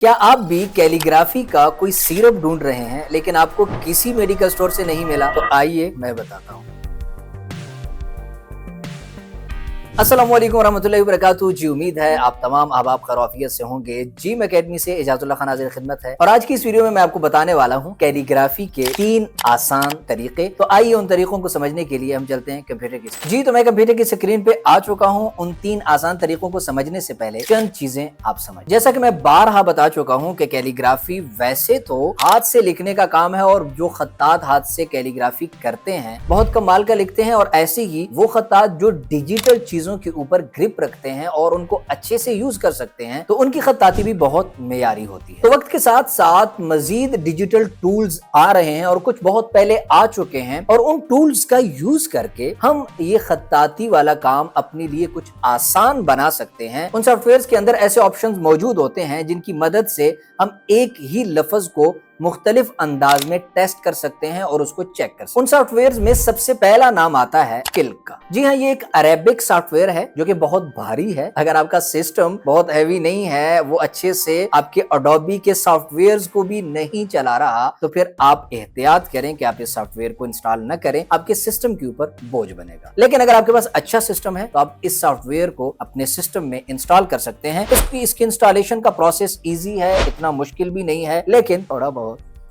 क्या आप भी कैलीग्राफी का कोई सिरप ढूंढ रहे हैं लेकिन आपको किसी मेडिकल स्टोर से नहीं मिला? तो आइए मैं बताता हूँ। अस्सलामुअलैकुम वरहमतुल्लाहि वबरकातुहू। जी उम्मीद है आप तमाम अहबाब खैरियत से होंगे। जिम एकेडमी से इजाजुल्लाह खान हाजिर खिदमत है और आज की इस वीडियो में मैं आपको बताने वाला हूँ कैलीग्राफी के 3 आसान तरीके। तो आइए उन तरीकों को समझने के लिए हम चलते हैं कंप्यूटर की स्क्रीन। जी तो मैं कंप्यूटर की स्क्रीन पे आ चुका हूँ। उन 3 आसान तरीकों को समझने से पहले चंद चीजें आप समझ। जैसा कि मैं बारहा बता चुका हूँ कि कैलीग्राफी वैसे तो हाथ से लिखने का काम है और जो खत्तात हाथ से कैलीग्राफी करते हैं बहुत कमाल का लिखते हैं, और ऐसे ही वो खत्तात जो डिजिटल चीजों के ऊपर ग्रिप रखते हैं और उनको अच्छे से यूज कर सकते हैं, तो उनकी खत्ताती भी बहुत मेयारी होती है। तो वक्त के साथ साथ मजीद डिजिटल टूल्स आ रहे हैं और कुछ बहुत पहले आ चुके हैं, और उन टूल्स का यूज करके हम ये खत्ताती वाला काम अपने लिए कुछ आसान बना सकते हैं। उन सॉफ्टवेयर्स के अंदर ऐसे ऑप्शंस मौजूद होते हैं जिनकी मदद से हम एक ही लफ्ज को मुख्तलिफ अंदाज में टेस्ट कर सकते हैं और उसको चेक कर सकते हैं। उन सॉफ्टवेयर्स में सबसे पहला नाम आता है किल्क का। जी हाँ, ये एक अरेबिक सॉफ्टवेयर है जो कि बहुत भारी है। अगर आपका सिस्टम बहुत हैवी नहीं है, वो अच्छे से आपके अडोबी के सॉफ्टवेयर्स को भी नहीं चला रहा, तो फिर आप एहतियात करें कि आप इस सॉफ्टवेयर को इंस्टॉल न करें, आपके सिस्टम के ऊपर बोझ बनेगा। लेकिन अगर आपके पास अच्छा सिस्टम है तो आप इस सॉफ्टवेयर को अपने सिस्टम में इंस्टॉल कर सकते हैं। इसकी इंस्टॉलेशन का प्रोसेस इजी है, इतना मुश्किल भी नहीं है, लेकिन थोड़ा बहुत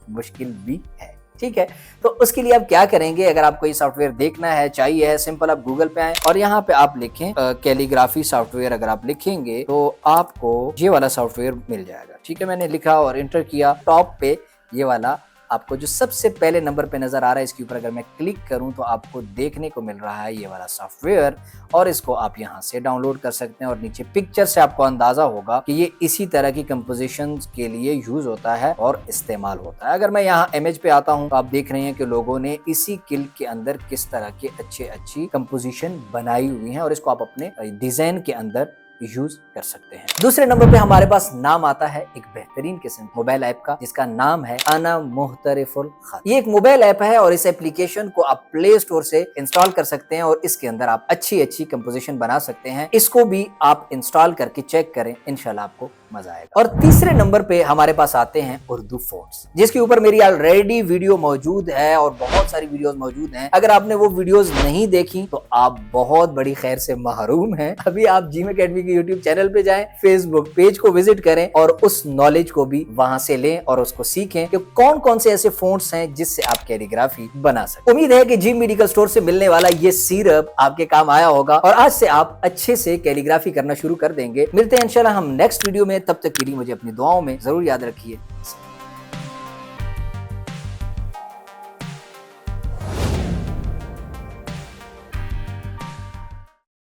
मुश्किल भी है। ठीक है, तो उसके लिए आप क्या करेंगे? अगर आपको ये सॉफ्टवेयर देखना है, चाहिए है, सिंपल आप गूगल पे आए और यहाँ पे आप लिखें कैलीग्राफी सॉफ्टवेयर। अगर आप लिखेंगे तो आपको ये वाला सॉफ्टवेयर मिल जाएगा। ठीक है, मैंने लिखा और एंटर किया। टॉप पे ये वाला आपको जो सबसे पहले नंबर पे नजर आ रहा है, इसके ऊपर अगर मैं क्लिक करूं तो आपको देखने को मिल रहा है ये वाला सॉफ्टवेयर, और इसको आप यहां से डाउनलोड कर सकते हैं। और नीचे पिक्चर से आपको अंदाजा होगा कि ये इसी तरह की कंपोजिशन के लिए यूज होता है और इस्तेमाल होता है। अगर मैं यहाँ इमेज पे आता हूँ तो आप देख रहे हैं कि लोगों ने इसी किल्क के अंदर किस तरह के अच्छी कंपोजिशन बनाई हुई है, और इसको आप अपने डिजाइन के अंदर यूज कर सकते हैं। दूसरे नंबर पे हमारे पास नाम आता है एक बेहतरीन किस्म मोबाइल ऐप का, जिसका नाम है अना मुख्तरिफुल खत। ये एक मोबाइल ऐप है और इस एप्लीकेशन को आप प्ले स्टोर से इंस्टॉल कर सकते हैं और इसके अंदर आप अच्छी कंपोजिशन बना सकते हैं। इसको भी आप इंस्टॉल करके चेक करें, इंशाल्लाह आपको मजा आएगा। और तीसरे नंबर पे हमारे पास आते हैं उर्दू फोंट्स, जिसके ऊपर मेरी ऑलरेडी वीडियो मौजूद है और बहुत सारी वीडियोस मौजूद हैं। अगर आपने वो वीडियोस नहीं देखी तो आप बहुत बड़ी खैर से महरूम हैं। अभी आप जिम एकेडमी के यूट्यूब चैनल पे जाएं, फेसबुक पेज को विजिट करें और उस नॉलेज को भी वहां से लें और उसको सीखें कि कौन कौन से ऐसे फोंट्स हैं जिससे आप कैलीग्राफी बना सकते। उम्मीद है कि जिम मेडिकल स्टोर से मिलने वाला ये सिरप आपके काम आया होगा और आज से आप अच्छे से कैलीग्राफी करना शुरू कर देंगे। मिलते हैं इंशाल्लाह हम नेक्स्ट वीडियो में। तब तक के लिए मुझे अपनी दुआओं में जरूर याद रखिए।